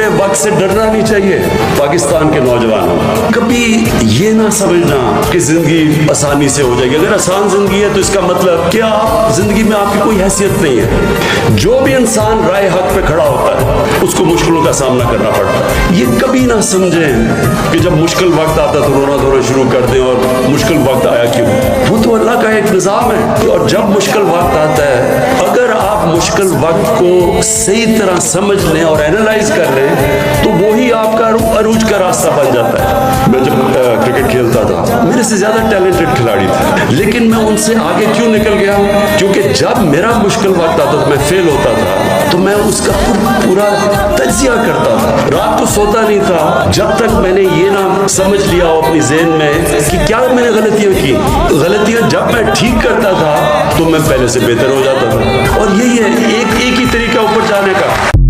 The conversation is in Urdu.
برے وقت سے ڈرنا نہیں چاہیے پاکستان کے نوجوانوں. کبھی یہ نہ سمجھنا کہ زندگی آسانی سے ہو جائے گی. اگر آسان زندگی ہے تو اس کا مطلب کہ آپ زندگی میں آپ کی کوئی حیثیت نہیں ہے. جو بھی انسان رائے حق پہ کھڑا ہوتا ہے اس کو مشکلوں کا سامنا کرنا پڑتا ہے. یہ کبھی نہ سمجھیں کہ جب مشکل وقت آتا تو رونا دھونا شروع کر دیں اور مشکل وقت آیا کیوں. وہ تو اللہ کا ایک نظام ہے. اور جب مشکل وقت آتا ہے اگر آپ مشکل وقت کو صحیح طرح سمجھ لیں اور اینالائز کر لیں تو وہی آپ کا عروج کا راستہ بن جاتا ہے. میں جب کرکٹ کھیلتا تھا میرے سے زیادہ ٹیلنٹڈ کھلاڑی تھے لیکن میں ان سے آگے کیوں نکل گیا؟ کیونکہ جب میرا مشکل وقت آتا تو میں فیل ہوتا تھا تو میں اس کا پورا تجزیہ کرتا تھا. رات کو سوتا نہیں تھا جب تک میں نے یہ نہ سمجھ لیا ہو اپنی ذہن میں کہ کیا میں نے غلطیاں کی. غلطیاں جب میں ٹھیک کرتا تھا تو میں پہلے سے بہتر ہو جاتا تھا. اور یہی ہے ایک ہی طریقہ اوپر جانے کا.